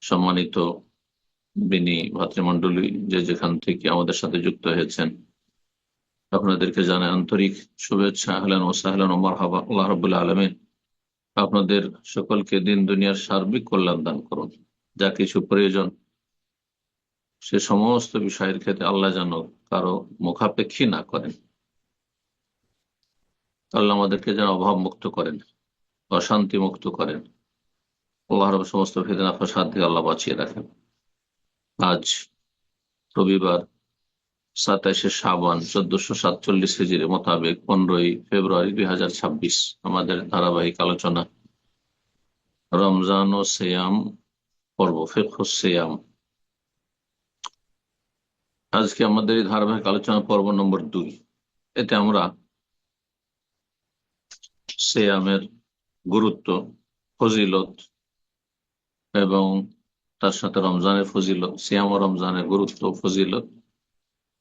সম্মানিত বিনী ভাতৃমণ্ডলী, যে যেখান থেকে আমাদের সাথে যুক্ত হয়েছেন, আপনাদেরকে জানাই আন্তরিক শুভেচ্ছা। আহলান ও সাহলান ও মারহাবা। আল্লাহ রাব্বুল আলামিন আপনাদের সকলকে দিন দুনিয়ার সার্বিক কল্যাণ দান করুন। যা কিছু প্রয়োজন সে সমস্ত বিষয়ের ক্ষেত্রে আল্লাহ যেন কারো মুখাপেক্ষী না করেন। আল্লাহ আমাদেরকে যেন অভাব মুক্ত করেন, অশান্তি মুক্ত করেন। আল্লাহ রব সমস্ত ফিতনা ফাসাদ থেকে আল্লাহ বাঁচিয়ে রাখেন। আজ রবিবার, 27শে শাবান 1447 হিজরি মোতাবেক 15ই ফেব্রুয়ারি 2026, আমাদের ধারাবাহিক আলোচনা রমজান ও সিয়াম পর্ব, ফিকহ সিয়াম। আজকে আমাদের এই ধারাবাহিক আলোচনা পর্ব নম্বর 2। এতে আমরা সিয়ামের গুরুত্ব, ফজিলত এবং তার সাথে রমজানের ফজিলত, সিয়াম ও রমজানের গুরুত্ব, ফজিলত,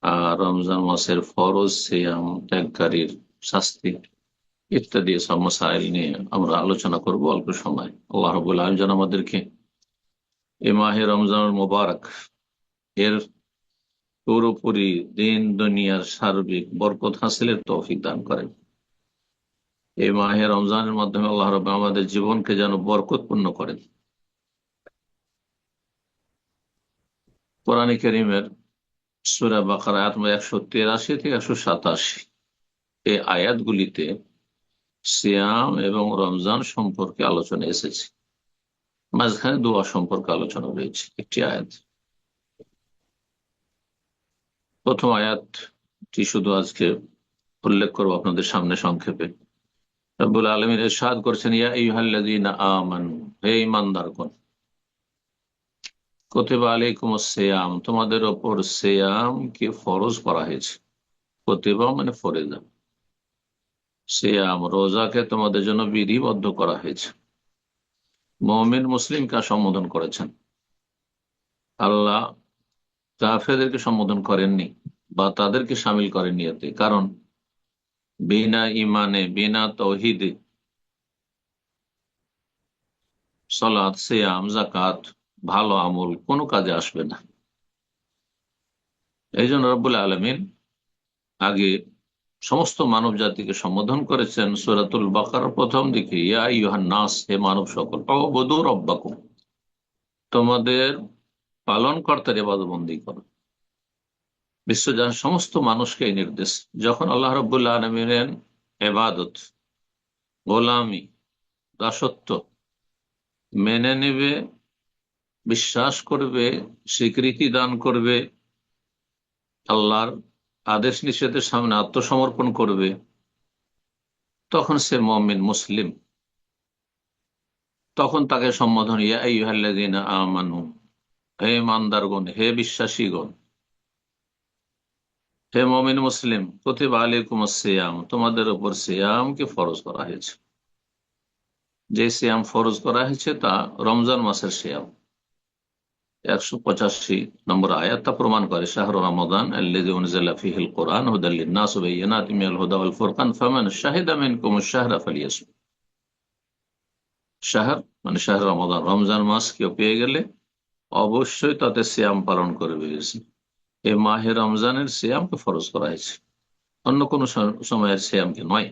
আর রমজান মাসের ফরজ, সিয়াম ত্যাগকারীর শাস্তি ইত্যাদি সব মাসাইল নিয়ে আমরা আলোচনা করব অল্প সময়। আল্লাহ রাব্বুল আলামিন যেন আমাদেরকে এ মাহে রমজান মোবারক এর পুরোপুরি দিন দুনিয়ার সার্বিক বরকত হাসিলের তৌফিক দান করেন। এই মাহে রমজানের মাধ্যমে আল্লাহ রাব্বুল আমাদের জীবনকে যেন বরকতপূর্ণ করেন। কোরআন কারীমের সূরা বাকারা আয়াত 183 থেকে 187 এই আয়াতগুলিতে সিয়াম এবং রমজান সম্পর্কে আলোচনা এসেছে। মাঝখানে দোয়া সম্পর্কে আলোচনা রয়েছে একটি আয়াত। প্রথম আয়াতটি শুধু আজকে উল্লেখ করবো আপনাদের সামনে সংক্ষেপে। রব্বুল আলামিন ইরশাদ করছেন, ইয়া আইয়ুহাল্লাযীনা আমানু, হে ঈমানদারগণ, কুতিবা আলাইকুমুস সিয়াম, তোমাদের উপর সিয়াম কে ফরজ করা হয়েছে। কুতিবা মানে ফরজা, সিয়াম রোজাকে তোমাদের জন্য বিধিবদ্ধ করা হয়েছে। মুমিন মুসলিমকে সম্বোধন করেছেন, আল্লাহ কাফেরদেরকে সম্বোধন করেননি বা তাদেরকে সামিল করেননি এতে। কারণ বিনা ইমানে, বিনা তৌহিদে সালাত, সিয়াম, যাকাত, ভালো আমল কোনো কাজে আসবে না। এই জন্য রব্বুল আলামিন আগে সমস্ত মানব জাতিকে সম্বোধন করেছেন সূরাতুল বাকারার প্রথম দিকে, ইয়া আইয়ুহান নাস, হে মানব সকল, উবুদু রাব্বাকুম, তোমাদের পালনকর্তার ইবাদতবন্দি করো। বিশ্বজাহান সমস্ত মানুষকে এই নির্দেশ। যখন আল্লাহ রাব্বুল আলামিনের ইবাদত, গোলামি, দাসত্ব মেনে নেবে, বিশ্বাস করবে, স্বীকৃতি দান করবে, আল্লাহর আদেশ নিষেধের সামনে আত্মসমর্পণ করবে, তখন সে মুমিন মুসলিম। তখন তাকে সম্বোধন ইয়া আইয়ুহাল্লাযীনা আমানু, হে ইমানদারগণ, হে বিশ্বাসীগণ, হে মুমিন মুসলিম, কুতিবা আলাইকুমুস সিয়াম, তোমাদের উপর সিয়ামকে ফরজ করা হয়েছে। যে সিয়াম ফরজ করা হয়েছে তা রমজান মাসের সিয়াম। 185 নম্বর আয়াত তা প্রমাণ করে, শাহরু রমাদান আল্লাযী উনজিলা ফীহিল কুরআন হুদাল লিন-নাস ওয়া বায়্যিনাতিম মিনাল হুদা ওয়াল ফুরকান ফামান শাহিদা মিনকুমুশ শাহরা ফালিয়াসুম। শাহর মানে শাহর রমাদান, রমজান মাস কেউ পেয়ে গেলে অবশ্যই তাতে সিয়াম পালন করবে। এই মাহে রমজানের সিয়ামকে ফরজ করা হয়েছে, অন্য কোন সময়ের সিয়ামকে নয়।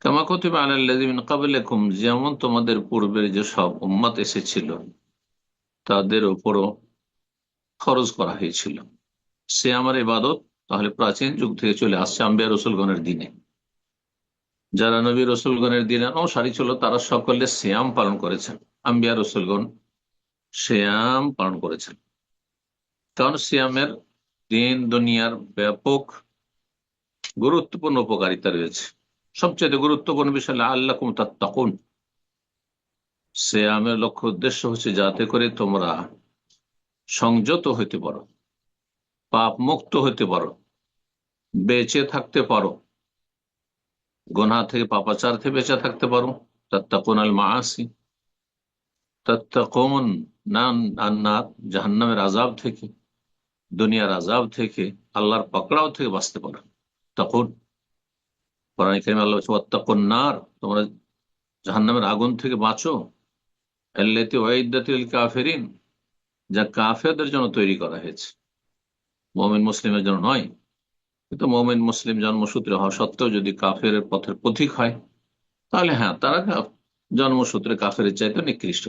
কামা কুতিবা আলাল্লাযীনা মিন ক্বাবলিকুম, যেমন তোমাদের পূর্বের যে সব উম্মত এসেছিল তাদের উপরও ফরজ করা হয়েছিল সিয়ামের ইবাদত। তাহলে প্রাচীন যুগ থেকে চলে আসছে আম্বিয়া রসুলগণের দিনে। যারা নবী রসুলগণের দিনে অনুসারী ছিল তারা সকলে সিয়াম পালন করেছেন। আম্বিয়া রসুলগণ সিয়াম পালন করেছেন, কারণ সিয়ামের দিন দুনিয়ার ব্যাপক গুরুত্বপূর্ণ উপকারিতা রয়েছে। সবচেয়ে গুরুত্বপূর্ণ বিষয় লাআল্লাকুম তাত্তাকুন, সিয়ামের লক্ষ্য উদ্দেশ্য হচ্ছে যাতে করে তোমরা সংযত হইতে পারো, পাপ মুক্ত হইতে পারো, বেঁচে থাকতে পারো, গুনাহ থেকে, পাপাচার থেকে বেঁচে থাকতে পারো। তাত্তাকুন আল মাআসি, তাত্তাকুন নার, জাহান্নামের আযাব থেকে, দুনিয়ার আযাব থেকে, আল্লাহর পাকড়াও থেকে বাঁচতে পারো। তাকুন, কোরআন কারীমে আল্লাহ বলছে ওয়াত্তাকুন নার, তোমরা জাহান্নামের আগুন থেকে বাঁচো। আল্লাতী উইদ্দাত লিল কাফিরিন, যা কাফেরদের জন্য তৈরি করা হয়েছে, মুমিন মুসলিমের জন্য নয়। কিন্তু মুমিন মুসলিম জন্মসূত্রে হওয়া সত্ত্বেও যদি কাফের পথের পথিক হয়, তাহলে হ্যাঁ, তারা জন্মসূত্রে কাফের চাইতে নিকৃষ্ট,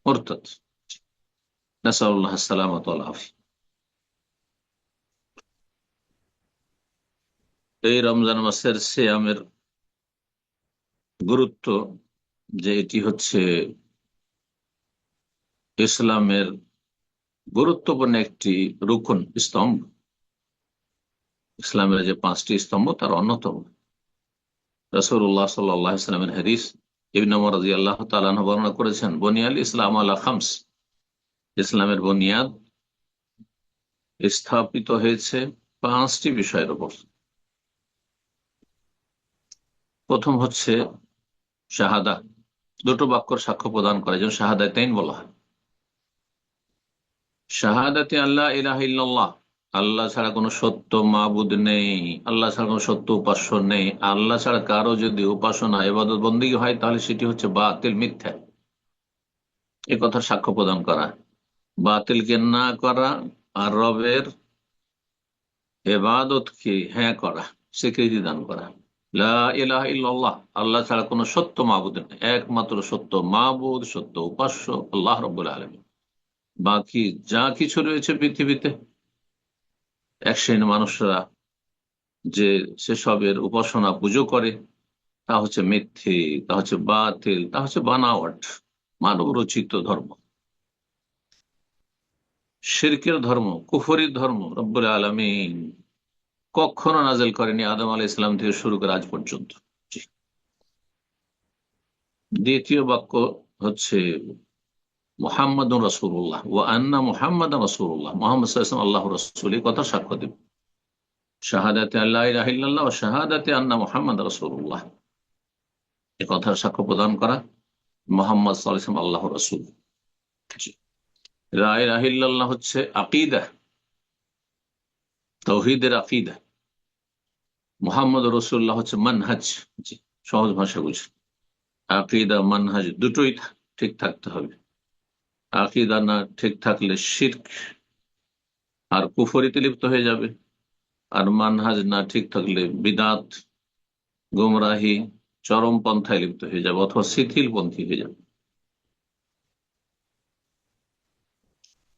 মুরতাদ। নাসাল্লাহ সালামাত ওয়াল আফিয়া। এই রমজান মাসের সিয়ামের গুরুত্ব, যে এটি হচ্ছে ইসলামের গুরুত্বপূর্ণ একটি রুকন, স্তম্ভ। ইসলামের যে 5টি স্তম্ভ তার অন্যতম। রাসূলুল্লাহ সাল্লাল্লাহু আলাইহি ওয়াসাল্লামের হাদিস, ইবনে ওমর রাদিয়াল্লাহু তাআলা আনহু বর্ণনা করেছেন, বুনিয়াল ইসলাম আলা খামস, ইসলামের বুনিয়াদ স্থাপিত হয়েছে 5টি বিষয়ের উপর। প্রথম হচ্ছে শাহাদা, দুটো বাক্যর সাক্ষ্য প্রদান করে, যেন শাহাদাতাইন বলা হয়। শাহাদাতে আল্লাহ ইলাহা ইল্লাল্লাহ, আল্লাহ ছাড়া কোনো সত্য মাবুদ নেই, আল্লাহ ছাড়া কোনো সত্য উপাস্য নেই। আল্লাহ ছাড়া কারো যদি উপাসনা ইবাদত বন্দেগী হয়, তাহলে সেটি হচ্ছে বাতিল, মিথ্যা। এ কথার সাক্ষ্য প্রদান করা, বাতিলকে না করা, আর রবের ইবাদতকে হ্যাঁ করা, স্বীকৃতি দান করা। লা ইলাহা ইল্লাল্লাহ, আল্লাহ ছাড়া কোনো সত্য মাবুদ নেই, একমাত্র সত্য মাবুদ, সত্য উপাস্য আল্লাহ রাব্বুল আলামিন। বাকি যা কিছু রয়েছে পৃথিবীতে, এক শ্রেণীর মানুষরা যে সেসবের উপাসনা পুজো করে, তা হচ্ছে মিথ্যে, তা হচ্ছে বাতিল, তা হচ্ছে বানাওয়াট, মানব রচিত ধর্ম, শিরকের ধর্ম, কুফরির ধর্ম। রব্বুল আলামিন কখনো নাজেল করেনি, আদম আলাইহিস সালাম থেকে শুরু করে আজ পর্যন্ত। জি। দ্বিতীয় বাক্য হচ্ছে মুহাম্মাদুর রাসূলুল্লাহ, ওয়া আন্না মুহাম্মাদান রাসূলুল্লাহ, মুহাম্মদ সাল্লাল্লাহু আলাইহি ওয়াসাল্লাম আল্লাহর রাসূল, এই কথা সাক্ষ্য দেব। শাহাদাতে আল্লা ইলাহা ইল্লাল্লাহ ওয়া শাহাদাতে আন্না মুহাম্মাদার রাসূলুল্লাহ, এই কথার সাক্ষ্য প্রদান করা, মুহাম্মদ সাল্লাল্লাহু আলাইহি ওয়াসাল্লাম আল্লাহর রাসূল। জি। লা ইলাহা ইল্লাল্লাহ হচ্ছে আকীদা, তাওহীদের আকীদা। মুহাম্মদ রাসূলুল্লাহ হচ্ছে মানহাজ। জি, সহজ ভাষা বুঝে। আকীদা মানহাজ দুটোই ঠিক থাকতে হবে। আকীদা না ঠিক থাকলে শিরক আর কুফরিতে লিপ্ত হয়ে যাবে, আর মানহাজ না ঠিক থাকলে বিদাত, গুমরাহি, চরম পন্থায় লিপ্ত হয়ে যাবে, অথবা শিথিল পন্থী হয়ে যাবে।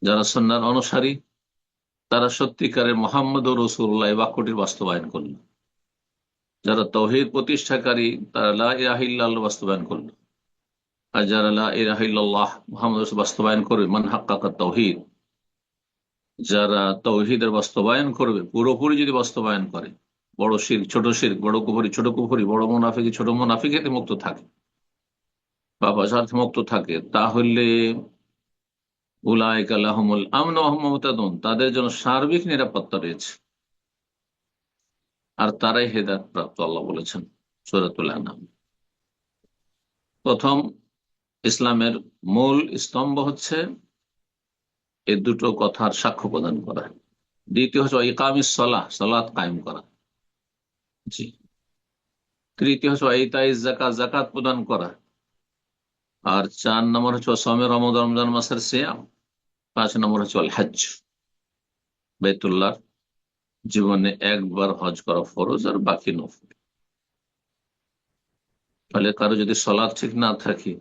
যারা সুন্নাহর অনুসারী, তারা সত্যিকারের মুহাম্মদ রাসূলুল্লাহ এই বাক্যটির বাস্তবায়ন করল। যারা তাওহীদ প্রতিষ্ঠাকারী, তারা লা ইলাহা ইল্লাল্লাহ বাস্তবায়ন করল। আর যারা লা ইলাহা ইল্লাল্লাহ মুহাম্মদ রাসূল বাস্তবায়ন করবে, মান হাক্কাকা তাওহীদ, যারা তাওহীদের বাস্তবায়ন করবে, পুরোপুরি যদি বাস্তবায়ন করে, বড় শিরক ছোট শিরক, বড় কুফরি ছোট কুফরি, বড় মুনাফিকি ছোট মুনাফিকিতে মুক্ত থাকে, পাপাচার মুক্ত থাকে, তাহলে উলাইকা লাহুমুল আমন ওয়া হুম মুহতাদুন, তাদের জন্য সার্বিক নিরাপত্তা রয়েছে, আর তারাই হেদায়েত প্রাপ্ত, আল্লাহ বলেছেন সূরাতুল আনআম। প্রথম ইসলামের মূল স্তম্ভ হচ্ছে এই দুটো কথার সাক্ষ্য প্রদান করা। দ্বিতীয় হচ্ছে ইকামিস সালাহ, সালাত কায়েম করা। জি। তৃতীয় হচ্ছে ইতাইজ যাকাত, যাকাত প্রদান করা। আর 4 নম্বর হচ্ছে সওমে রমজান, রমজান মাসের সিয়াম। 5 নম্বর হচ্ছে আল হজ, বাইতুল্লাহ জীবনে একবার হজ করা ফরজ, আর বাকি নফল। তাহলে কারো যদি সালাত ঠিক না থাকে,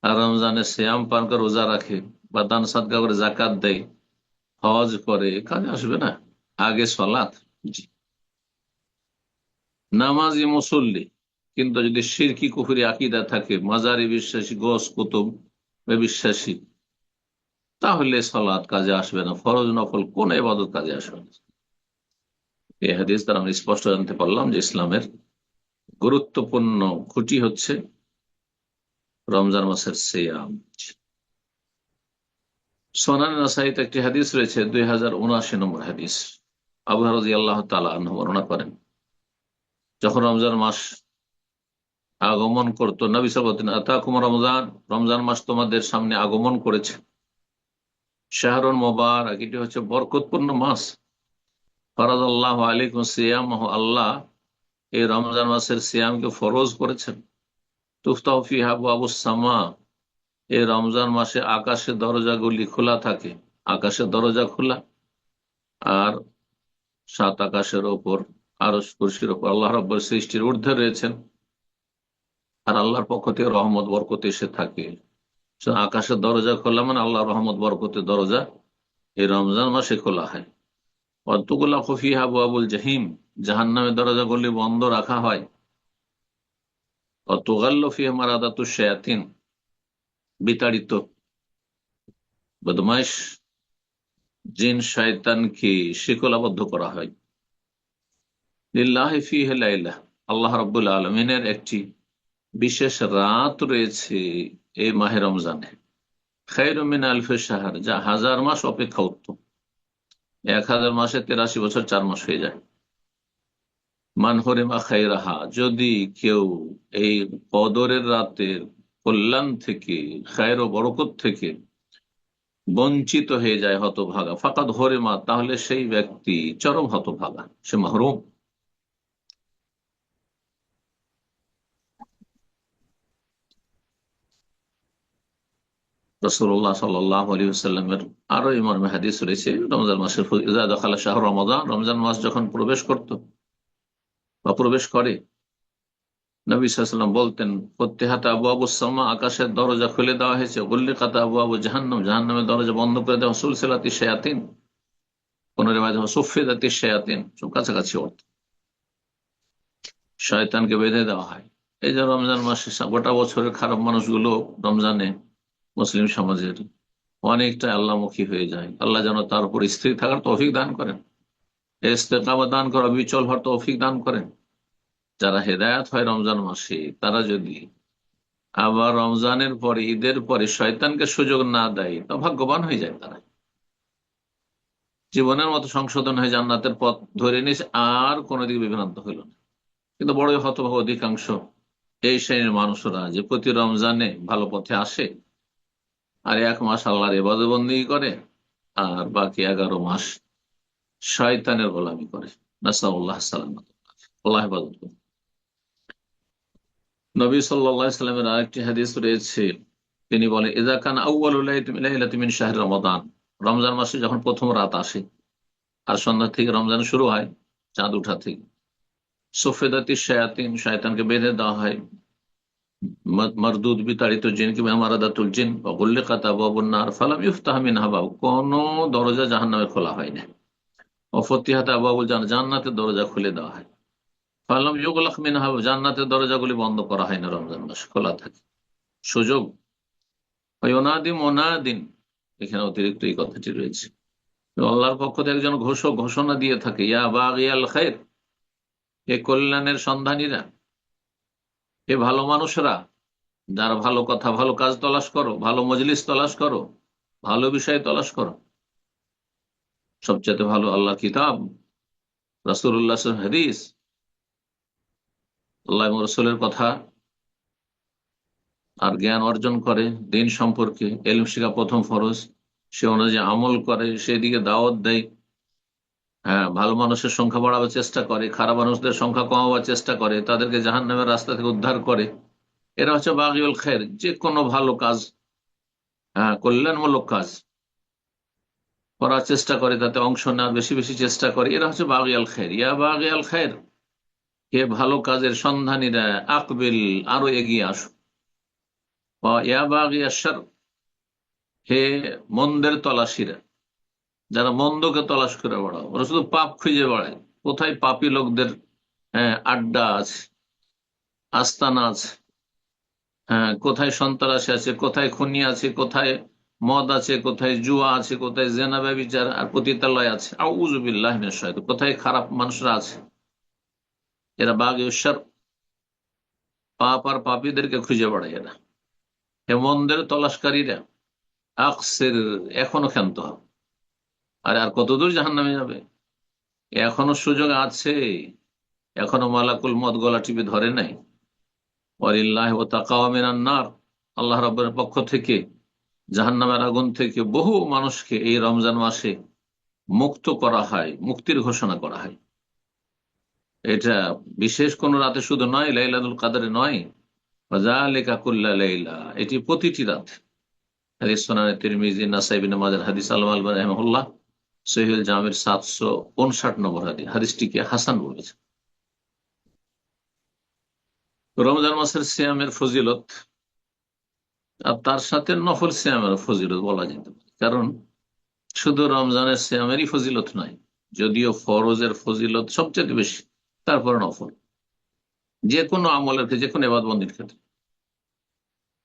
আর রমজানে সিয়াম পান করে, রোজা রাখে, বা দান সাদকা করে, যাকাত দেয়, হজ করে, কাজে আসবে না। আগে সালাত। জি। নামাজি মুসল্লি, কিন্তু যদি শিরকি কুফরি আকীদা থাকে, মাজারি বিশ্বাসী, গোস কুতুব বিশ্বাসী, তাহলে সালাত কাজে আসবে না, ফরজ নফল কোন ইবাদত কাজে আসবে না। এই হাদিস দ্বারা আমরা স্পষ্ট জানতে পারলাম যে ইসলামের গুরুত্বপূর্ণ খুঁটি হচ্ছে রমজান মাসের সিয়াম। সুনান নাসাইতে একটি হাদিস রয়েছে, 2079 নম্বর হাদিস। আবু হুরায়রা রাদিয়াল্লাহু তাআলা আনহু বর্ণনা করেন, যখন রমজান মাস আগমন করতো, নবী সাল্লাল্লাহু আলাইহি ওয়াসাল্লাম আতাকুম রমজান, রমজান মাস তোমাদের সামনে আগমন করেছে, শাহরুন মুবারাক, এটি হচ্ছে বরকতপূর্ণ মাস, ফারাদাল্লাহু আলাইকুম সিয়ামাহু, আল্লাহ এই রমজান মাসের সিয়ামকে ফরজ করেছেন, তুফতাহু ফিহা আবওয়াবুস সামা, এই রমজান মাসে আকাশের দরজাগুলি খোলা থাকে, আকাশের দরজা খোলা, আর সাত আকাশের ওপর আরশ কুরসির ওপর আল্লাহ রাব্বুল সৃষ্টির ঊর্ধ্বে রয়েছেন, আর আল্লাহর পক্ষ থেকে রহমত বরকত এসে থাকে। আকাশের দরজা খোলা মানে আল্লাহ রহমত বরকতের দরজা এই রমজান মাসে খোলা হয়। অতগুলা খফিহা আবু আবুল জাহিম, জাহান্নামের দরজাগুলি বন্ধ রাখা হয়। অতগাল্ল ফিহা মারাদাতু শায়াতিন, বিতাড়িত বদমাইশ জিন শয়তানকে শিকলাবদ্ধ করা হয়। লিল্লাহি ফিহি লাইলা, আল্লাহ রাব্বুল আলামিনের একটি বিশেষ রাত রয়েছে এই মাহে রমজানে। খায়রুম মিন আলফি শাহর, যা হাজার মাস অপেক্ষা উত্তম। 1000 মাসে 83 বছর 4 মাস হয়ে যায়। মান হরিমা খায়রাহা, যদি কেউ এই কদরের রাতের কল্যাণ থেকে, খায়র ও বরকত থেকে বঞ্চিত হয়ে যায়, হতভাগা, ফাকাদ হরিমা, তাহলে সেই ব্যক্তি চরম হতভাগা, সে মাহরুম। রাসূলুল্লাহ সাল্লাল্লাহু আলাইহি ওয়াসাল্লামের আরো এই মর্মে হাদিস রয়েছে, রমজান মাসের ইযা দাখালা শাহরু রমাদান, রমজান মাস যখন প্রবেশ করত বা প্রবেশ করে, নবী সাল্লাল্লাহু আলাইহি ওয়াসাল্লাম বলতেন, ফতিহাত আবওয়াবুস সামা, আকাশের দরজা খুলে দেওয়া হয়েছে, গুল্লিকাত আবওয়াবু জাহান্নাম, জাহান্নামের দরজা বন্ধ করে দেওয়া, সুলসিলাতি শায়াতিন, কোন রিওয়ায়াতে সুফিদাতি শায়াতিন, সব কাছাকাছি অর্থ, শয়তানকে বেঁধে দেওয়া হয়। এই যে রমজান মাসে গোটা বছরের খারাপ মানুষগুলো রমজানে মুসলিম সমাজের অনেকটা আল্লাহমুখী হয়ে যায়। আল্লাহ যেন তার উপর স্থির থাকার তৌফিক দান করেন, ইস্তেকামত দান করা, বিচল হওয়ার তৌফিক দান করেন। যারা হেদায়েত হয় রমজান মাসে, তারা যদি আবার রমজানের পরে, ঈদের পরে শয়তানকে সুযোগ না দেয়, তা ভাগ্যবান হয়ে যায়। তারা জীবনের মতো সংশোধন হয়ে জান্নাতের পথ ধরে নিয়েছে, আর কোনো দিকে বিভ্রান্ত হইল না। কিন্তু বড় হতভাগ অধিকাংশ এই শ্রেণীর মানুষরা, যে প্রতি রমজানে ভালো পথে আসে, আর 1 মাস আল্লাহর ইবাদত বন্দেগী করে, আর বাকি 11 মাস শয়তানের গোলামি করে। নাসআলুল্লাহ সালামাত, আল্লাহ হেফাজত করুন। নবী সাল্লাল্লাহু আলাইহি ওয়াসাল্লামের আরেকটি হাদিস রয়েছে, তিনি বলেন, ইযা কান আউয়ালু লাইলাতিন মিন শাহরি রমাদান, রমজান মাসে যখন প্রথম রাত আসে, আর সন্ধ্যা থেকে রমজান শুরু হয়, চাঁদ উঠা থেকে, সুফিদাতি শায়াতিন, শয়তানকে বেঁধে দেওয়া হয়, মারদুদ বিতাড়িত জিন কিংবা মারাদাতুল জিন, বা গুল্লিকাত আবওয়াবুন নার ফালাম ইফতাহ মিনহা বাব, কোন দরজা জাহান্নামে খোলা হয় না। ও ফতিহাত আবওয়াবুল জান্নাত, জান্নাতের দরজা খুলে দেওয়া হয়। ফালাম ইউগলাক মিনহা, জান্নাতের দরজাগুলি বন্ধ করা হয় না, রমজান মাস খোলা থাকে। সুযোগ, ওয়ায়ুনাদি মুনাদিন, এখানে অতিরিক্ত এই কথাটি রয়েছে, আল্লাহর পক্ষ থেকে একজন ঘোষক ঘোষণা দিয়ে থাকে, ইয়া বাগিয়াল খায়র, এ কল্যাণের সন্ধানীরা, এ ভালো মানুষরা, যারা ভালো কথা ভালো কাজ তলাশ করো, ভালো মজলিস তলাশ করো, ভালো বিষয় তলাশ করো। সবচেয়ে ভালো আল্লাহ কিতাব, রাসূলুল্লাহ হাদিস, আল্লাহ এবং রাসূলের কথা, আর জ্ঞান অর্জন করে দিন সম্পর্কে, ইলম শিখা প্রথম ফরজ, সে অনুযায়ী আমল করে, সেদিকে দাওয়াত দেয়। হ্যাঁ, ভালো মানুষের সংখ্যা বাড়াবার চেষ্টা করে, খারাপ মানুষদের সংখ্যা কমাবার চেষ্টা করে, তাদেরকে জাহান্নামের রাস্তা থেকে উদ্ধার করে। এরা হচ্ছে বাগিউল খায়ের, যে কোনো ভালো কাজ, হ্যাঁ, কল্যাণমূলক কাজ করার চেষ্টা করে, তাতে অংশ নেওয়ার বেশি বেশি চেষ্টা করে। এরা হচ্ছে বাগিয়াল খায়ের। ইয়া বাগিয়াল খায়ের, হে ভালো কাজের সন্ধানীরা, আকবিল, আরো এগিয়ে আসো। ইয়া বাগিয়া শার, হে মন্দের তলাশিরা, যারা মন্দকে তলাশ করে বেড়াও, ওরা শুধু পাপ খুঁজে বেড়ায়। কোথায় পাপী লোকদের আড্ডা আছে, আস্তানা আছে, হ্যাঁ, কোথায় সন্ত্রাসী আছে, কোথায় খুনি আছে, কোথায় মদ আছে, কোথায় জুয়া আছে, কোথায় জেনা ব্যভিচার আর পতিতালয় আছে, আউযু বিল্লাহি মিনাশ শাইতানির, কোথায় খারাপ মানুষরা আছে। এরা বাগী শার, পাপ আর পাপীদেরকে খুঁজে বেড়ায় এরা। হে মন্দের তলাশকারীরা, আকসির, এখনো ক্ষান্ত হবে। আর আর কতদূর জাহান্নামে যাবে, এখনো সুযোগ আছে, এখনো মালাকুল মদ গলা টিপে ধরে নাই। ওয়ালিল্লাহি ওয়া তাকাওয়া মিনান নার, আল্লাহ রাব্বের পক্ষ থেকে জাহান্নামের আগুন থেকে বহু মানুষকে এই রমজান মাসে মুক্ত করা হয়, মুক্তির ঘোষণা করা হয়। এটা বিশেষ কোন রাতে শুধু নয়, লাইলাতুল কাদরে নয়, যালিকা কুল্লা লাইলা, এটি প্রতিটি রাত। হাদিস সুনানে তিরমিজি, নাসাই, ইবনে মাজাহ হাদিস। আল্লামা আলবানী রাহিমাহুল্লাহ সহিহুল জামির 759 নম্বর হাদিসটিকে হাসান বলেছে। রমজান মাসের সিয়ামের ফজিলত আর তার সাথে নফল সিয়ামের ফজিলত বলা যেতে পারে, কারণ শুধু রমজানের সিয়ামেরই ফজিলত নয়, যদিও ফরজের ফজিলত সবচেয়ে বেশি, তারপর নফল। যে কোনো আমলের ক্ষেত্রে, যে কোনো ইবাদত-বন্দেগীর ক্ষেত্রে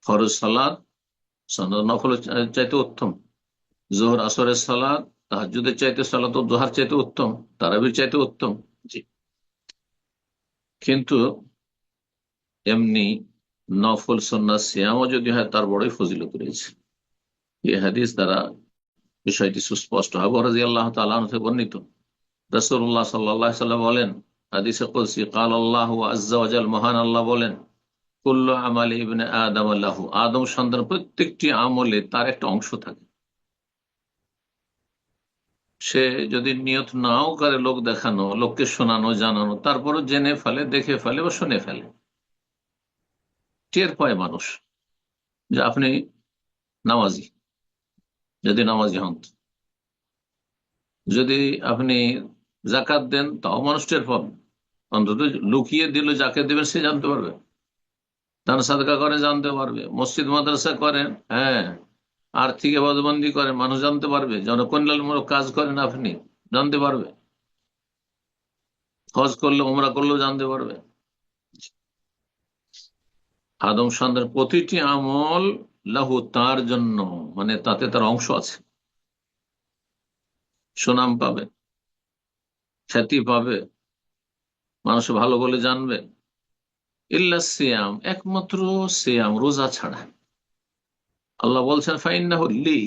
ফরজ সালাত নফল চাইতে উত্তম, জোহর আসরের সালাত তাহাজ্জুদের চাইতে, সালাত দুহার চাইতে উত্তম, তারাবির চাইতে উত্তম। জি, কিন্তু এমনি নফল সুন্নাত সিয়ামও যদি হয় তার বড়ই ফজিলত রয়েছে। এই হাদিস দ্বারা বিষয়টি সুস্পষ্ট। আবু রাদিয়াল্লাহু তাআলা আনহু থেকে বর্ণিত, রাসূলুল্লাহ সাল্লাল্লাহু আলাইহি ওয়াসাল্লাম বলেন, হাদিসে কুদসি, ক্বাল আল্লাহু আযজা ওয়া জাল, মহান আল্লাহ বলেন, কুল্লু আমালি ইবনে আদম লাহু, আদম সন্তান প্রত্যেকটি আমলে তার একটা অংশ থাকে। সে যদি নিয়ত নাও করে লোক দেখানো, লোককে শোনানো, জানানো, তারপরও জেনে ফেলে, দেখে ফেলে বা শুনে ফেলে, টের পায় মানুষ যে আপনি নামাজি, যদি নামাজি হন। যদি আপনি জাকাত দেন, তাও মানুষ টের পাবে। অন্তত লুকিয়ে দিল যাকে দেবেন সে জানতে পারবে। দান সাদকা করেন জানতে পারবে, মসজিদ মাদ্রাসা করেন, হ্যাঁ, আর্থিক এবাদতবন্দি করেন, মানুষ জানতে পারবে। জনকল্যাণমূলক কাজ করেন আপনি, জানতে পারবে। হজ করলে, উমরা করলেও জানতে পারবে। আদম সন্তান প্রতিটি আমল লাহু, তার জন্য, মানে তাতে তার অংশ আছে, সুনাম পাবে, খ্যাতি পাবে, মানুষ ভালো বলে জানবে। ইল্লা সিয়াম, একমাত্র সিয়াম, রোজা ছাড়া। আল্লাহ বলছেন ফাইন্নাহু লি,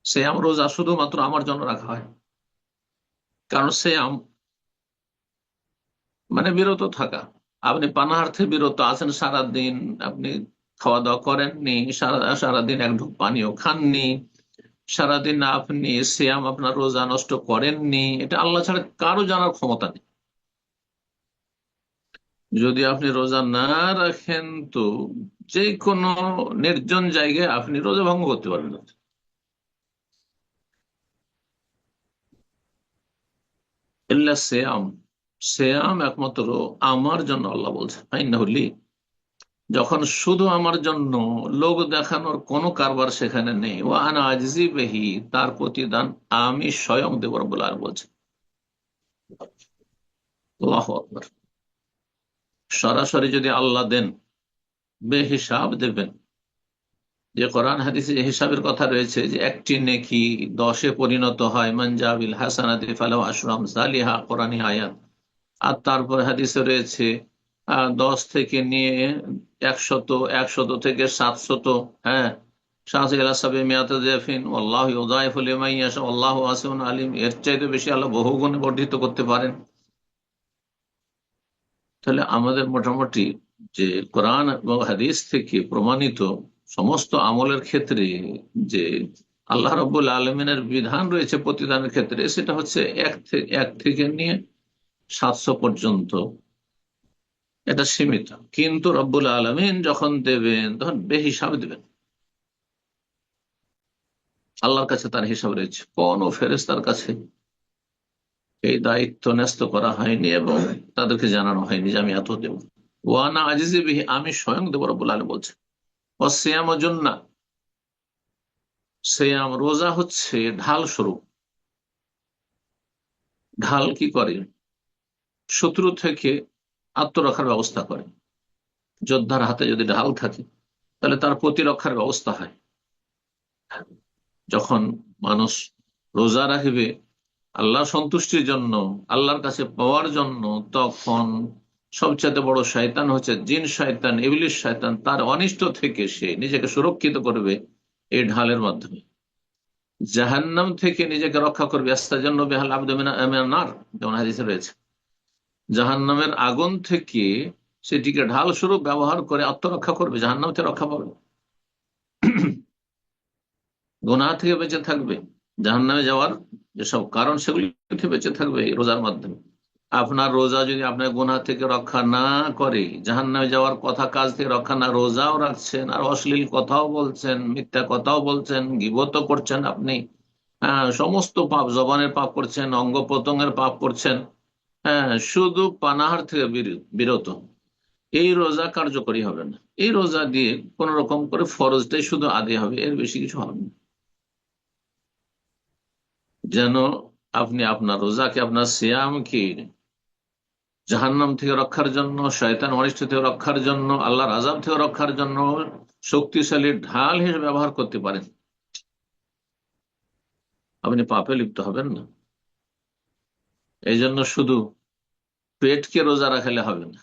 সিয়াম রোজা শুধুমাত্র আমার জন্য রাখা হয়। কারণ সিয়াম মানে বিরত থাকা। আপনি পানাহার থেকে বিরত আছেন সারাদিন, আপনি খাওয়া দাওয়া করেননি, সারাদিন এক ঢুক পানিও খাননি, সারাদিন আপনি সিয়াম, আপনার রোজা নষ্ট করেননি, এটা আল্লাহ ছাড়া কারো জানার ক্ষমতা নেই। যদি আপনি রোজা না রাখেন তো যে কোনো নির্জন জায়গায় আপনি রোজা ভঙ্গ করতে পারবেন না। ইল্লা সিয়াম, সিয়াম একমাত্র আমার জন্য, আল্লাহ বলছেন ফাইন্নাহু লি। যখন শুধু আমার জন্য, লোক দেখানোর কোনো কারবার সেখানে নেই, ও আনা আজিজি বেহি, তার প্রতিদান আমি স্বয়ং দেব, রব্বুল আলামিন বলছেন। আল্লাহু আকবার। সরাসরি যদি আল্লাহ দেন, বেহিসাব দেবেন। যে কোরআন হাদিসে যে হিসাবের কথা রয়েছে, যে একটি নেকি 10-এ পরিণত হয়, মান জাবিল হাসানাতি ফালাহু আশরু আমসালিহা, কোরআনী আয়াত। আর তারপর হাদিসে রয়েছে 10 থেকে নিয়ে 100, 100 থেকে 700, হ্যাঁ, এর চাইতে বেশি আল্লাহ বহুগুণে বর্ধিত করতে পারেন। তাহলে আমাদের মোটামুটি যে কোরআন এবং হাদিস থেকে প্রমাণিত সমস্ত আমলের ক্ষেত্রে যে আল্লাহ রাব্বুল আলামিনের বিধান রয়েছে প্রতিদানের ক্ষেত্রে, সেটা হচ্ছে 1 থেকে নিয়ে 700 পর্যন্ত, এটা সীমিত। কিন্তু রব্বুল আলামিন যখন দেবেন তখন বেহিসাব দেবেন। আল্লাহর কাছে তার হিসাব রয়েছে, কোন ফেরেশতার কাছে এই দায়িত্ব ন্যস্ত করা হয়নি এবং তাদেরকে জানানো হয়নি যে আমি এত দেব। ওয়ানা আজিজি বিহি, আমি স্বয়ং দেব, রব্বুল আলামিন বলছে। অসিয়াম জন্না, সিয়াম রোজা হচ্ছে ঢাল স্বরূপ। ঢাল কি করে? শত্রু থেকে আত্মরক্ষার ব্যবস্থা করে। যোদ্ধার হাতে যদি ঢাল থাকে তাহলে তার প্রতিরক্ষার ব্যবস্থা হয়। যখন মানুষ রোজা রাখবে আল্লাহ সন্তুষ্টির জন্য, আল্লাহর কাছে পাওয়ার জন্য, তখন সবচেয়ে বড় শয়তান হচ্ছে জিন শয়তান, ইবলিশ শয়তান, তার অনিষ্ট থেকে সে নিজেকে সুরক্ষিত করবে এই ঢালের মাধ্যমে। জাহান্নাম থেকে নিজেকে রক্ষা করবে, আস্তাজান্নু বিহাল আবদু মিনান নার, যেমন হাদিসে রয়েছে। জাহান্নামের আগুন থেকে সেটিকে ঢাল স্বরূপ ব্যবহার করে আত্মরক্ষা করবে, জাহান্নাম থেকে রক্ষা পাবে, গুনাহ থেকে বেঁচে থাকবে, জাহান্নামে যাওয়ার যেসব কারণ সেগুলি থেকে বেঁচে থাকবে এই রোজার মাধ্যমে। আপনার রোজা যদি আপনার গুনাহ থেকে রক্ষা না করে, জাহান্নামে যাওয়ার কথা কাজ থেকে রক্ষা না, রোজাও রাখছেন আর অশ্লীল কথাও বলছেন, মিথ্যা কথাও বলছেন, গীবতও করছেন আপনি, হ্যাঁ, সমস্ত পাপ, জবানের পাপ করছেন, অঙ্গ প্রত্যঙ্গের পাপ করছেন, হ্যাঁ, শুধু পানাহার থেকে বিরত, এই রোজা কার্যকরী হবে না। এই রোজা দিয়ে কোন রকম করে ফরজটাই শুধু আদায় হবে, এর বেশি কিছু হবে না। যেন আপনি আপনার রোজাকে, আপনার সিয়ামকে জাহান্নাম থেকে রক্ষার জন্য, শয়তান অনিষ্ট থেকে রক্ষার জন্য, আল্লাহর আযাব থেকে রক্ষার জন্য শক্তিশালী ঢাল হিসেবে ব্যবহার করতে পারেন। আপনি পাপে লিপ্ত হবেন না। এই জন্য শুধু পেটকে রোজা রাখালে হবে না,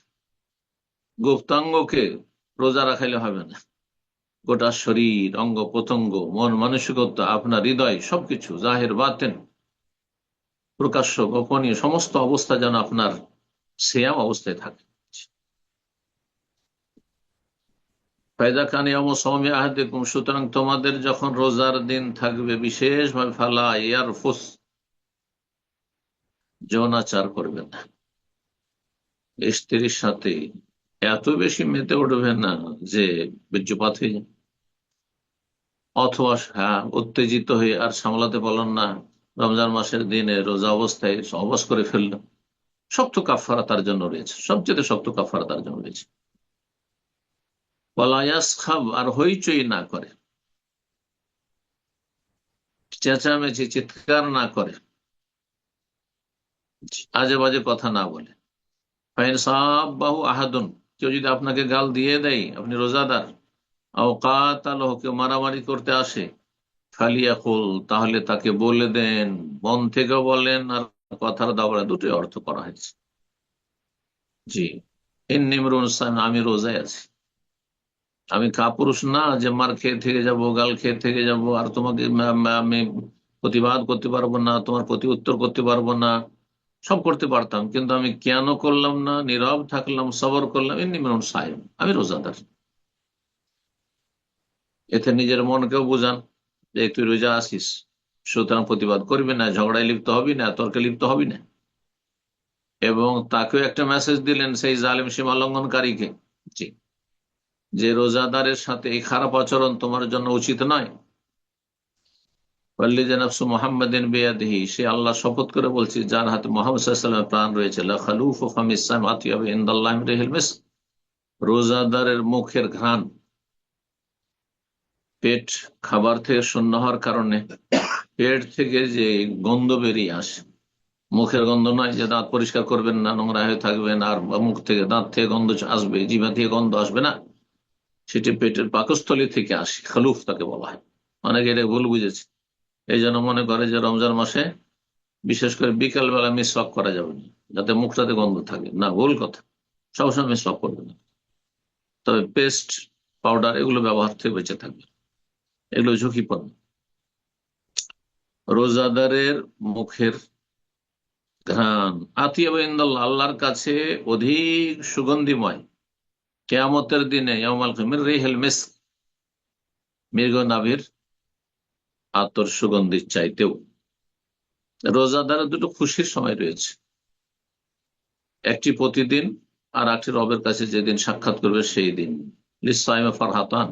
গুপ্তাঙ্গকে রোজা রাখালে হবে না, গোটা শরীর, অঙ্গ প্রত্যঙ্গ, মন মানসিকতা, আপনার হৃদয়, সবকিছু জাহের বাতেন, প্রকাশ্য গোপনীয় সমস্ত অবস্থা যেন আপনার সিয়াম অবস্থায় থাকে। ফায়দা খান ইয়ামু সাওমি আহাদিকুম, সুতরাং তোমাদের যখন রোজার দিন থাকবে বিশেষভাবে, ফালা ইয়ারফুস, যৌনাচার করবে না, স্ত্রীর সাথে এত বেশি মেতে উঠবে না যে বীর্যপাত হয়ে যায়, অথবা হ্যাঁ উত্তেজিত হয়ে আর সামলাতে পারলেন না, রমজান মাসের দিনে রোজা অবস্থায় অবশ করে ফেললেন, শক্ত কাফারা তার জন্য রয়েছে, সবচেয়ে শক্ত কাফারা তার জন্য রয়েছে। পলায়াস খাব, আর হইচই না করে, চেঁচামেচি চিৎকার না করে, আজে বাজে কথা না বলে। ফাইন সাব্বাহু আহাদুন, কেউ যদি আপনাকে গাল দিয়ে দেয়, আপনি রোজাদার, আও কাতালাহু, কেউ মারামারি করতে আসে, ফালিয়াকুল, তাহলে তাকে বলে দেন, মন থেকে বলেন, আর কথার দাবড়া দুটোই অর্থ করা হয়েছে। জি, ইন্নী ইমরুন সাইম, আমি রোজায় আছি, আমি কাপুরুষ না যে মার খেয়ে থেকে যাব, গাল খেয়ে থেকে যাব, আর তোমাকে আমি প্রতিবাদ করতে পারবো না, তোমার প্রতি উত্তর করতে পারবো না, সব করতে পারতাম, কিন্তু আমি কেন করলাম না, নীরব থাকলাম, সবর করলাম, ইন্নী ইমরুন সাইম, আমি রোজাদার। এতে নিজের মনকেও বোঝান যে তুই রোজা আসিস, সুতরাং প্রতিবাদ করবি না, ঝগড়ায় লিপ্ত হবি না, তর্কে লিপ্ত হবি না। এবং তাকেও একটা মেসেজ দিলেন, সেই জালিম সীমা লঙ্ঘনকারীকে, জি, যে রোজাদারের সাথে এই খারাপ আচরণ তোমার জন্য উচিত নয়। মোহাম্মদিন বেয়াদিহি, সে আল্লাহ শপথ করে বলছি যার হাতে মোহাম্মদ সাল্লাল্লাহু আলাইহি ওয়াসাল্লামের প্রাণ রয়েছে, লাখালুফু ফামিস সাইম আতিয়াবু ইনদাল্লাহি মিন রিহিল মিস্ক, রোজাদারের মুখের ঘ্রাণ, পেট খাবার থেকে শূন্য হওয়ার কারণে পেট থেকে যে গন্ধ বেরিয়ে আসে, মুখের গন্ধ নয় যে দাঁত পরিষ্কার করবেন না, নোংরা হয়ে থাকবেন আর মুখ থেকে, দাঁত থেকে গন্ধ আসবে, জিভা থেকে গন্ধ আসবে না, সেটি পেটের পাকস্থলী থেকে আসে, খালুফ তাকে বলা হয়। অনেকে এটা ভুল বুঝেছে, এই জন্য মনে করে যে রমজান মাসে বিশেষ করে বিকাল বেলা মিসওয়াক করা যাবে না, যাতে মুখটাতে গন্ধ থাকে, না, ভুল কথা, সবসময় মিসওয়াক করবে না, তবে পেস্ট, পাউডার এগুলো ব্যবহার থেকে বেঁচে থাকবে, এগুলো ঝুঁকিপূর্ণ। রোজাদারের মুখের ঘ্রাণ আতিয়া ইনদাল্লাহ, আল্লাহর কাছে অধিক সুগন্ধিময়, কেয়ামতের দিনে ইয়াউমাল কিয়ামাহ রিহুল মিস্ক, মৃগ নাভির আতর সুগন্ধির চাইতেও। রোজাদারের দুটো খুশির সময় রয়েছে, একটি প্রতিদিন, আর একটি রবের কাছে যেদিন সাক্ষাৎ করবে সেই দিন। লিসাইমে ফারহাতান,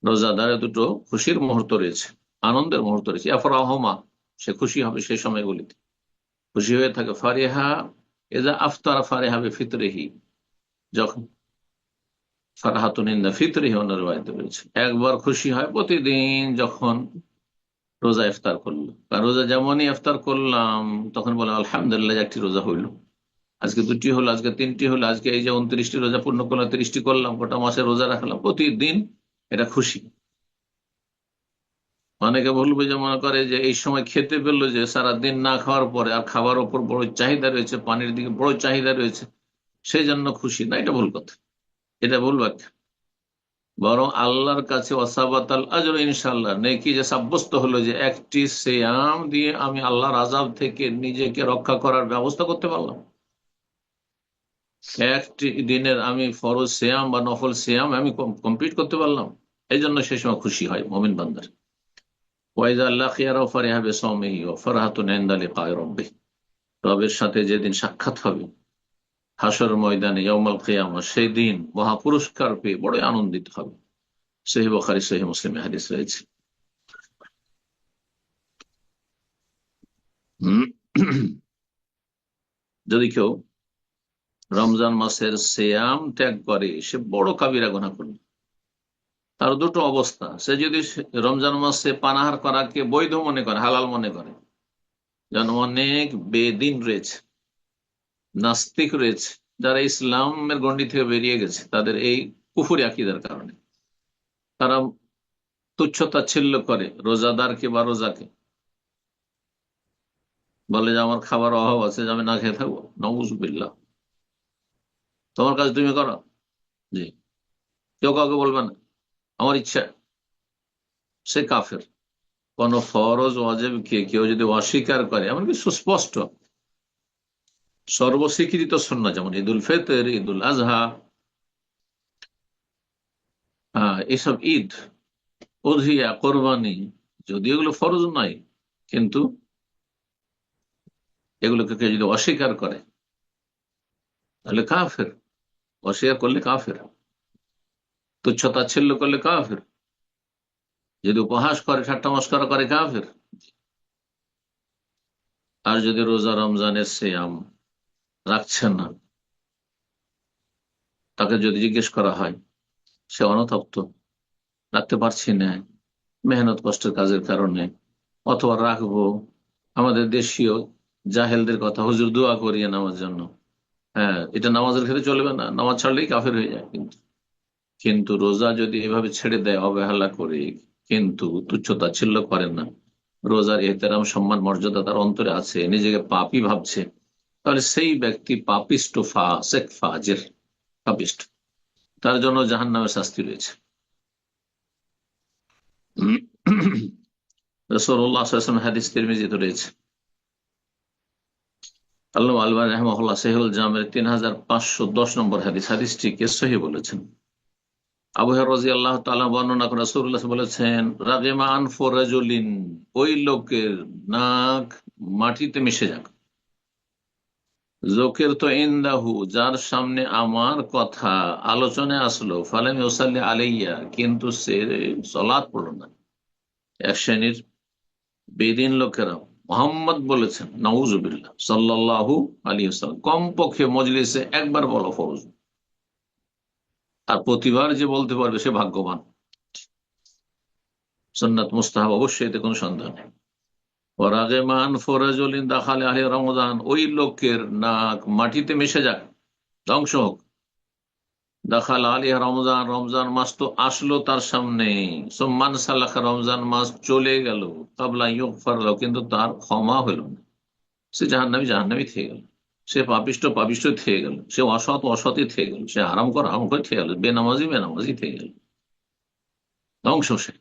রোজাদারের দুটো খুশির মুহূর্ত রয়েছে, আনন্দের মুহূর্ত রয়েছে। আফরাহমা, সে খুশি হবে সেই সময়গুলিতে, খুশি হয়ে থাকে। ফারিহা এজা আফতারা ফারিহা বিফিতরিহি, যখন ফারহাতুন ইনদা ফিতরিহি অন্য রিওয়ায়াতে রয়েছে, একবার খুশি হয় প্রতিদিন যখন রোজা ইফতার করলো, কারণ রোজা যেমনই ইফতার করলাম তখন বলে আলহামদুলিল্লাহ, একটি রোজা হইলো, আজকে দুটি হলো, আজকে তিনটি হলো, আজকে এই যে 29টি রোজা পূর্ণ করলাম, 30টি করলাম, গোটা মাসে রোজা রাখলাম, প্রতিদিন এটা খুশি। অনেকে বলবে যে, মনে করে যে এই সময় খেতে পেলো, যে সারা দিন না খাওয়ার পরে আর খাবার ওপর বড় চাহিদা রয়েছে, পানির দিকে বড় চাহিদা রয়েছে, সেই জন্য খুশি না, এটা ভুল কথা, এটা ভুল ব্যাখ্যা। বরং আল্লাহর কাছে ওয়াসাবাতাল আজর, ইনশাআল্লাহ নেকি যে সাব্যস্ত হলো যে একটি সিয়াম দিয়ে আমি আল্লাহর আযাব থেকে নিজেকে রক্ষা করার ব্যবস্থা করতে পারলাম, একটি দিনের আমি ফরজ সিয়াম বা নফল সিয়াম আমি কমপ্লিট করতে পারলাম, এই জন্য সেই সময় খুশি হয় মুমিন বান্দার। ওয়াইজা আল্লাহ খিয়ারা ফারিহা বিসাওমিহি ওয়া ফারহাতুন ইনদা লিকাই রাব্বিহ, রবের সাথে যেদিন সাক্ষাৎ হবে হাসর ময়দানে ইয়াউমুল কিয়ামা, সেই দিন মহাপুরস্কার পেয়ে বড় আনন্দিত হবে। সহিহ বুখারী সহিহ মুসলিমে হাদিস রয়েছে। যদি কেউ রমজান মাসের সিয়াম ত্যাগ করে সে বড় কাবিরা গুনাহ করবে। তার দুটো অবস্থা, সে যদি রমজান মাসে পানাহার করাকে বৈধ মনে করে, হালাল মনে করে, যেন অনেক বেদিন রয়েছে, নাস্তিক রয়েছে, যারা ইসলামের গণ্ডি থেকে বেরিয়ে গেছে তাদের এই কুফুরি আকীদার কারণে। তারা তুচ্ছ-তাচ্ছিল্য করে রোজাদারকে বা রোজাকে, বলে যে আমার খাবার অভাব আছে, যে আমি না খেয়ে থাকবো, নাউযুবিল্লাহ। তোমার কাজ তুমি করো, জি, কেউ কাউকে বলবে না, আমার ইচ্ছা। সে কাফের। কোন ফরজ ওয়াজিবকে কেউ যদি অস্বীকার করে, এমনকি সুস্পষ্ট সর্বস্বীকৃত সুন্নাহ যেমন ঈদুল ফিতর, ঈদুল আজহা, এসব ঈদ, উযহিয়া, কোরবানি, যদি এগুলো ফরজ নয়, কিন্তু এগুলোকে কেউ যদি অস্বীকার করে তাহলে কাফের। অস্বীকার করলে কাফের, তুচ্ছ তাচ্ছিল্য করলে কাফের, যদি উপহাস করে, ঠাট্টা মস্করা করে, কাফের। আর যদি রোজা রমজানের সিয়াম রাখছে না, তাকে যদি জিজ্ঞেস করা হয়, সে অনুতপ্ত, রাখতে পারছি না মেহনত কষ্টের কাজের কারণে, অথবা রাখবো, আমাদের দেশীয় জাহেলদের কথা, হুজুর দোয়া করিয়ে নামার জন্য। হ্যাঁ, এটা নামাজের ক্ষেত্রে চলবে না, নামাজ ছাড়লেই কাফের হয়ে যায়। কিন্তু কিন্তু রোজা যদি এভাবে ছেড়ে দেয় অবহেলা করে, কিন্তু তুচ্ছ-তাচ্ছিল্য করে না, রোজার এহতেরাম, সম্মান, মর্যাদা তার অন্তরে আছে, নিজেকে পাপী ভাবছে, তাহলে সেই ব্যক্তি পাপিষ্ট, ফাসিক, ফাজির, পাপিষ্ট। তার জন্য জাহান্নামের শাস্তি রয়েছে। রাসূলুল্লাহ সাল্লাল্লাহু আলাইহি ওয়াসাল্লাম হাদিস তিরমিজিতে রয়েছে। আল্লামা আলবানী রাহিমাহুল্লাহ সহিহুল জামের 3510 নম্বর হাদিস, হাদিসটিকে সহিহ বলেছেন। আবু হুরায়রা রাদিয়াল্লাহু তাআলা বর্ণনা করে রাসূলুল্লাহ বলেছেন, রাগিমা আনফু রাজুলিন, ওই লোকের নাক মাটিতে মিশে যাক, জোকের তো ইনদাহু, যার সামনে আমার কথা আলোচনায় আসলো, ফালাম ইউসাল্লি আলাইয়া, কিন্তু সে সালাত পড়লো না। এক শ্রেণীর বেদিন লোকেরা মোহাম্মদ বলেছেন, নাউজুবিল্লাহ, সাল্লাল্লাহু আলাইহি ওয়াসাল্লাম, কমপক্ষে মজলিসে একবার বলা ফরজ, আর প্রতিবার যে বলতে পারবে সে ভাগ্যবান। সুন্নাত মুস্তাহাব অবশ্যই, এতে কোনো সন্দেহ নেই। ওয়ারাগিমান ফরাজুলিন দাখালে আহলি রমাদান, ওই লোকের নাক মাটিতে মিশে যাক, ধ্বংস হোক। দাখাল আলিয়া রমজান, রমজান মাস তো আসলো তার সামনে, সোম্মান সালাখা, রমজান মাস চলে গেল, কাবলা ইউগফার লাহু, কিন্তু তার ক্ষমা হইল না। সে জাহান্নামী, জাহান্নামী থেকে গেল, সে পাপিষ্ট, পাপিষ্ট থেকে গেল, সে অসৎ, অসৎই থেকে গেল, সে হারাম কর, হারাম করে থেকে গেল, বেনামাজি, বেনামাজি থেকে গেল, ধ্বংস সে।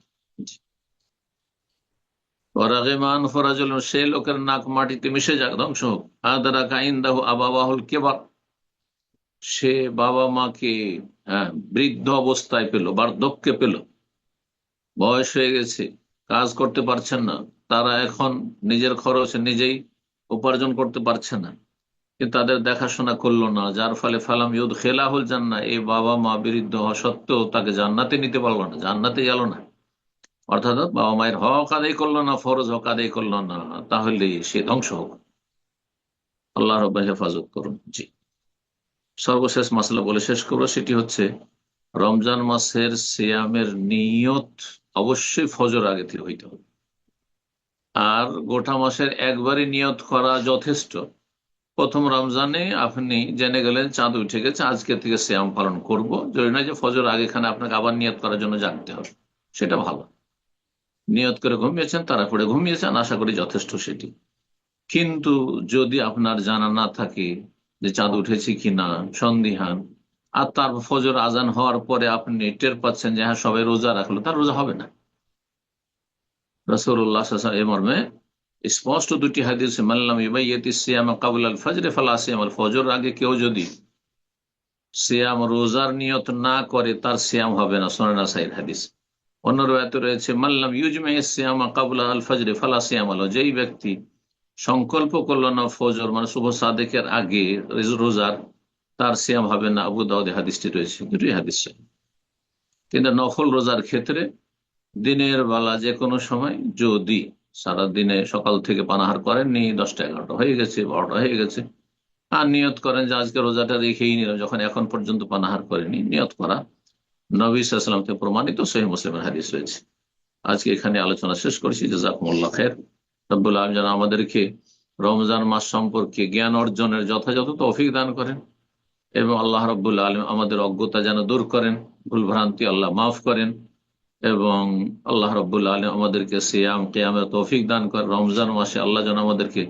ওয়ারাগিমান ফরাজুল, সে লোকের নাক মাটিতে মিশে যাক, ধ্বংস হোক। আদরাকা ইনদাহু আবাওয়াহুল কিবার, সে বাবা মাকে, হ্যাঁ, বৃদ্ধ অবস্থায় পেল, বার্ধক্যে পেল, বয়স হয়ে গেছে, কাজ করতে পারছেন না, তারা এখন নিজের খরচে নিজেই উপার্জন করতে পারছে না, কিন্তু তাদের দেখাশোনা করলো না, যার ফলে ফালাম ইউদ খেলাহুল জান্নাহ, এই বাবা মা বৃদ্ধ হওয়া সত্ত্বেও তাকে জান্নাতে নিতে পারলো না, জান্নাতে গেল না, অর্থাৎ বাবা মায়ের হক আদায় করলো না, ফরজ হক আদায় করলো না, তাহলে সে ধ্বংস হোক। আল্লাহ রাব্বুল হেফাজত করুন। জি, সর্বশেষ মাসলা বলে শেষ করবো, সেটি হচ্ছে রমজান মাসের সিয়ামের নিয়ত অবশ্যই ফজর আগে থেকে হইতে হবে। আর গোটা মাসের একবারই নিয়ত করা যথেষ্ট। প্রথম রমজানে আপনি জেনে গেলেন চাঁদ উঠে গেছে, আজকে থেকে সিয়াম পালন করব, জরুরি নয় যে ফজর আগেখানে আপনাকে আবার নিয়ত করার জন্য জাগতে হবে, সেটা ভালো। নিয়ত করে ঘুমিয়েছেন, তাড়াহুড়ো ঘুমিয়েছেন, আশা করি যথেষ্ট সেটি। কিন্তু যদি আপনার জানা না থাকে যে চাঁদ উঠেছে কিনা, সন্দিহান, আর তার ফজর আজান হওয়ার পরে আপনি টের পাচ্ছেন যে হ্যাঁ সবাই রোজা রাখলো, তার রোজা হবে না। রাসূলুল্লাহ সাল্লাল্লাহু আলাইহি ওয়াসাল্লাম এ মর্মে স্পষ্ট দুটি হাদিস, মাল্লাম ইউবাইয়িতিস সিয়ামা ক্বাবলা আল ফজর ফালা সিয়াম, ফজর আগে কেউ যদি সিয়াম, রোজার নিয়ত না করে তার সিয়াম হবে না, সুনান নাসাঈর হাদিস। অন্য রওয়ায়াতে রয়েছে, মাল্লাম ইউজমি'আস সিয়ামা ক্বাবলা আল ফজর ফালা সিয়াম লাহু, যেই ব্যক্তি সংকল্প করলো না ফজর মানে শুভ সাদেকের আগে রোজার, তার সিয়াম হবে না। আবু দাউদে হাদিসটি রয়েছে, দুটোই হাদিস। কিন্তু নফল রোজার ক্ষেত্রে দিনের বেলা যে কোনো সময়, যদি সারা দিনে সকাল থেকে পানাহার করেননি, 10টা 11টা হয়ে গেছে, 12টা হয়ে গেছে, আর নিয়ত করেন যে আজকে রোজাটা রেখেই নিলাম, যখন এখন পর্যন্ত পানাহার করেনি, নিয়ত করা নবী সাল্লাল্লাহু আলাইহি ওয়াসাল্লাম থেকে প্রমাণিত, সহিহ মুসলিমের হাদিস রয়েছে। আজকে এখানে আলোচনা শেষ করছি। জাযাকুমুল্লাহ খাইর। রব্বুল আলামিন যেন আমাদেরকে রমজান মাস সম্পর্কে জ্ঞান অর্জনের যথাযথ তৌফিক দান করেন, এবং আল্লাহ রাব্বুল আলামিন আমাদের অজ্ঞতা যেন দূর করেন, ভুল ভ্রান্তি আল্লাহ মাফ করেন, এবং আল্লাহ রাব্বুল আলামিন আমাদেরকে সিয়াম কিয়ামের তৌফিক দান করেন। রমজান মাসে আল্লাহ যেন আমাদেরকে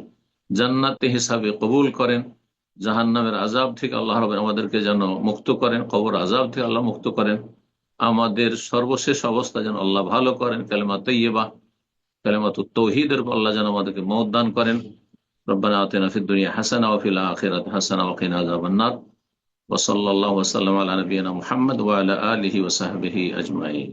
জান্নাতে হিসাবে কবুল করেন, জাহান্নামের আযাব থেকে আল্লাহ রাব্বুল আমাদেরকে যেন মুক্ত করেন, কবর আযাব থেকে আল্লাহ মুক্ত করেন, আমাদের সর্বশেষ অবস্থা যেন আল্লাহ ভালো করেন, কালেমা তৈয়্যিবা, কালেমাতুত তাওহীদের উপর আল্লাহ যেন আমাদেরকে মওত দান করেন। রব্বানা আতিনা ফিদ দুনিয়া হাসানা ওয়া ফিল আখিরাতি হাসানা ওয়া কিনা আযাবান নার। ওয়া সাল্লাল্লাহু ওয়া সাল্লাম আলা নবিয়িনা মুহাম্মদ ওয়া আলা আলিহি ওয়া সাহবিহি আজমাইন।